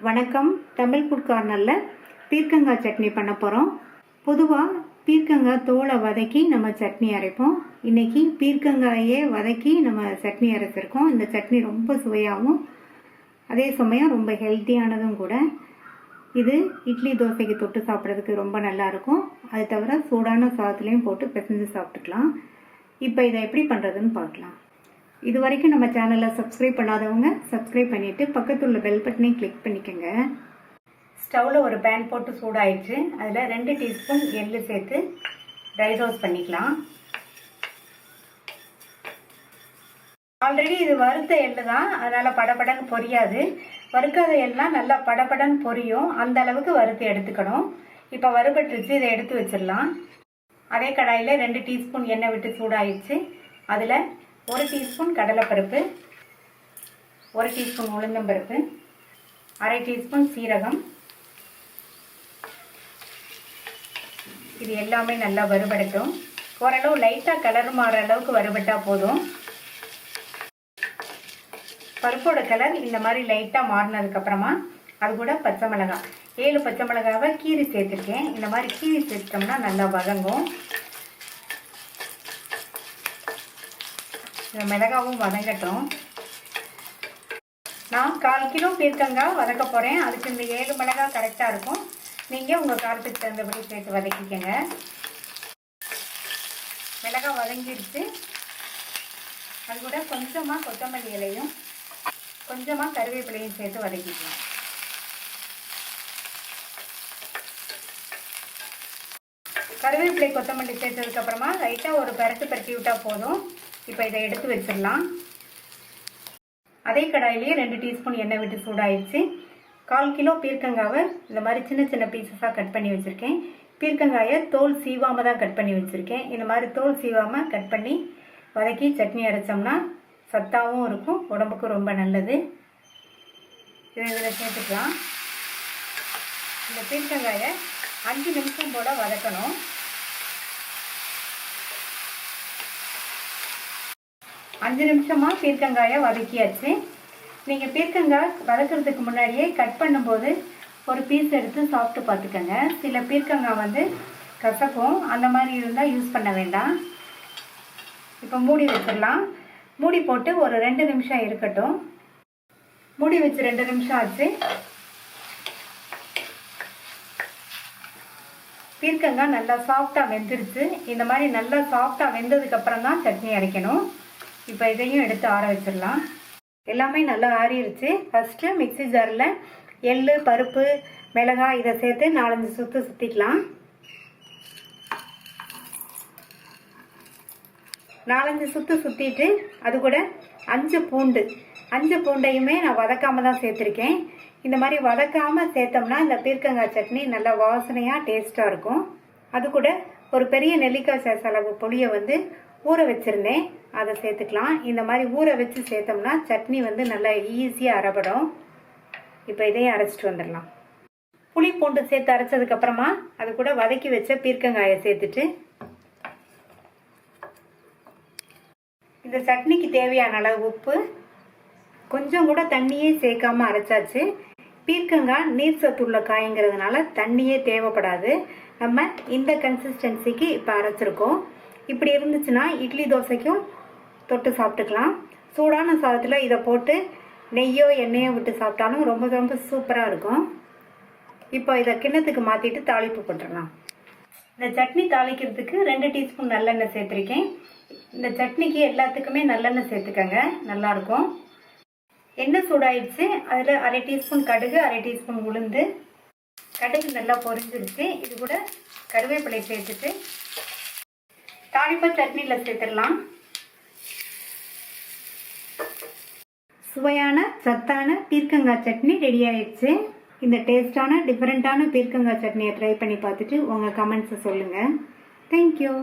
வணக்கம். தமிழ் ஃபுட் கார்னரில் பீர்க்கங்காய் சட்னி பண்ண போகிறோம். பொதுவாக பீர்க்கங்காய் தோலை வதக்கி நம்ம சட்னி அரைப்போம். இன்றைக்கி பீர்க்கங்காயே வதக்கி நம்ம சட்னி அரைச்சிருக்கோம். இந்த சட்னி ரொம்ப சுவையாகவும் அதே சமயம் ரொம்ப ஹெல்த்தியானதும் கூட. இது இட்லி தோசைக்கு தொட்டு சாப்பிட்றதுக்கு ரொம்ப நல்லாயிருக்கும். அது தவிர சூடான சாதத்துலேயும் போட்டு பிசைஞ்சு சாப்பிட்டுக்கலாம். இப்போ இதை எப்படி பண்ணுறதுன்னு பார்க்கலாம். இது வரைக்கும் நம்ம சேனலை சப்ஸ்கிரைப் பண்ணாதவங்க சப்ஸ்கிரைப் பண்ணிவிட்டு பக்கத்தில் உள்ள பெல் பட்டனையும் கிளிக் பண்ணிக்கோங்க. ஸ்டவ்வில் ஒரு பேன் போட்டு சூடாயிடுச்சு. அதில் 2 டீஸ்பூன் எள்ளு சேர்த்து ட்ரை ரோஸ்ட் பண்ணிக்கலாம். ஆல்ரெடி இது வறுத்த எள்ளு தான், அதனால் படபடன்னு பொரியாது. வறுக்காத எல்லாம் நல்லா படபடன்னு பொரியும். அந்த அளவுக்கு வறுத்து எடுத்துக்கணும். இப்போ வறுபட்டுருச்சு, இதை எடுத்து வச்சிடலாம். அதே கடாயில் 2 டீஸ்பூன் எண்ணெய் விட்டு சூடாயிடுச்சு. அதில் 1 டீஸ்பூன் கடலைப்பருப்பு, 1 டீஸ்பூன் உளுந்தம்பருப்பு, 1/2 டீஸ்பூன் சீரகம். இது எல்லாமே நல்லா வறுபடட்டும். ஓரளவு லைட்டாக கலர் மாறுற அளவுக்கு வறுபட்டால் போதும். பருப்போட கலர் இந்த மாதிரி லைட்டாக மாறினதுக்கப்புறமா அது கூட பச்சை மிளகாய், 7 பச்சை மிளகாவை கீரி சேர்த்துருக்கேன். இந்த மாதிரி கீரி சேர்த்துட்டோம்னா நல்லா வதங்கும். மிளகாவும் வதங்கட்டும். நான் 1/4 கிலோ பீர்க்கங்காய் வதக்க போகிறேன். அதுக்கு இந்த 7 மிளகாய் கரெக்டாக இருக்கும். நீங்கள் உங்கள் காரத்துக்கு தகுந்தபடி சேர்த்து வதக்கிக்கங்க. மிளகாய் வதங்கிடுச்சு. அது கூட கொஞ்சமாக கொத்தமல்லி இலையும் கொஞ்சமாக கருவேப்பிலையும் சேர்த்து வதக்கிக்கலாம். கருவேப்பிலை கொத்தமல்லி சேர்த்ததுக்கப்புறமா லைட்டாக ஒரு பரட்டி விட்டால் போதும். இப்போ இதை எடுத்து வச்சிடலாம். அதே கடாயிலேயே 2 டீஸ்பூன் எண்ணெய் விட்டு சூடாயிடுச்சு. 1/4 கிலோ பீர்க்கங்காவை இந்த மாதிரி சின்ன சின்ன பீசஸாக கட் பண்ணி வச்சுருக்கேன். பீர்க்கங்காயை தோல் சீவாமல் தான் கட் பண்ணி வச்சுருக்கேன். இந்த மாதிரி தோல் சீவாமல் கட் பண்ணி வதக்கி சட்னி அரைச்சோம்னா சத்தாகவும் இருக்கும், உடம்புக்கும் ரொம்ப நல்லது. இதை இதில் சேர்த்துக்கலாம். இந்த பீர்க்கங்காயை 5 நிமிஷம் போல் வதக்கணும். 5 நிமிஷமாக பீர்க்கங்காயை வதக்கியாச்சு. நீங்கள் பீர்க்கங்காய் வதக்கிறதுக்கு முன்னாடியே கட் பண்ணும்போது ஒரு பீஸ் எடுத்து சாப்பிட்டு பார்த்துக்கோங்க. சில பீர்க்கங்காய் வந்து கசக்கும், அந்த மாதிரி இருந்தால் யூஸ் பண்ண வேண்டாம். இப்போ மூடி வச்சிடலாம். மூடி போட்டு ஒரு 2 நிமிஷம் இருக்கட்டும். மூடி வச்சு 2 நிமிஷம் ஆச்சு. பீர்க்கங்காய் நல்லா சாஃப்டாக வெந்துருச்சு. இந்த மாதிரி நல்லா சாஃப்டாக வெந்ததுக்கப்புறம் தான் சட்னி அரைக்கணும். இப்போ இதையும் எடுத்து ஆற வச்சிடலாம். எல்லாமே நல்லா ஆறிடுச்சு. ஃபஸ்ட்டு மிக்சி ஜாரில் எள்ளு, பருப்பு, மிளகாய் இதை சேர்த்து 4-5 சுற்று சுற்றிக்கலாம். 4-5 சுற்று சுற்றிட்டு அது கூட 5 பூண்டையுமே நான் வதக்காமல் தான் சேர்த்துருக்கேன். இந்த மாதிரி வதக்காமல் சேர்த்தோம்னா இந்த பீர்க்கங்காய் சட்னி நல்லா வாசனையாக டேஸ்ட்டாக இருக்கும். அது கூட ஒரு பெரிய நெல்லிக்காய் சைஸ் அளவு புளியை வந்து ஊற வச்சுருந்தேன், அதை சேர்த்துக்கலாம். இந்த மாதிரி ஊற வச்சு சேர்த்தோம்னா சட்னி வந்து நல்லா ஈஸியாக அரைப்படும். இப்போ இதையும் அரைச்சிட்டு வந்துடலாம். புளி பூண்டு சேர்த்து அரைச்சதுக்கப்புறமா அது கூட வதக்கி வச்ச பீர்க்கங்காயை சேர்த்துட்டு இந்த சட்னிக்கு தேவையான அளவு உப்பு, கொஞ்சம் கூட தண்ணியே சேர்க்காம அரைச்சாச்சு. பீர்க்கங்காய் நீர் சத்துள்ள காய்ங்கிறதுனால தண்ணியே தேவைப்படாது. நம்ம இந்த கன்சிஸ்டன்சிக்கு இப்போ அரைச்சிருக்கோம். இப்படி இருந்துச்சுன்னா இட்லி தோசைக்கும் தொட்டு சாப்பிட்டுக்கலாம். சூடான சாதத்தில் இதை போட்டு நெய்யோ எண்ணெயோ விட்டு சாப்பிட்டாலும் ரொம்ப ரொம்ப சூப்பராக இருக்கும். இப்போ இதை கிண்ணத்துக்கு மாற்றிட்டு தாளிப்பு போட்டுடலாம். இந்த சட்னி தாளிக்கிறதுக்கு 2 டீஸ்பூன் நல்லெண்ணெய் சேர்த்துருக்கேன். இந்த சட்னிக்கு எல்லாத்துக்குமே நல்லெண்ணெய் சேர்த்துக்கங்க, நல்லாயிருக்கும். எண்ணெய் சூடாயிடுச்சு. அதில் 1/2 டீஸ்பூன் கடுகு, 1/2 டீஸ்பூன் உளுந்து. கடுகு நல்லா பொரிஞ்சிருச்சு. இது கூட கருவேப்பிலை சேர்த்துட்டு தாளிப்பை சட்னியில் சேர்த்துடலாம். சுவையான சத்தான பீர்க்கங்காய் சட்னி ரெடி ஆயிடுச்சு. இந்த டேஸ்டான டிஃப்ரெண்ட்டான பீர்க்கங்காய் சட்னியை ட்ரை பண்ணி பார்த்துட்டு உங்கள் கமெண்ட்ஸை சொல்லுங்கள். தேங்க்யூ.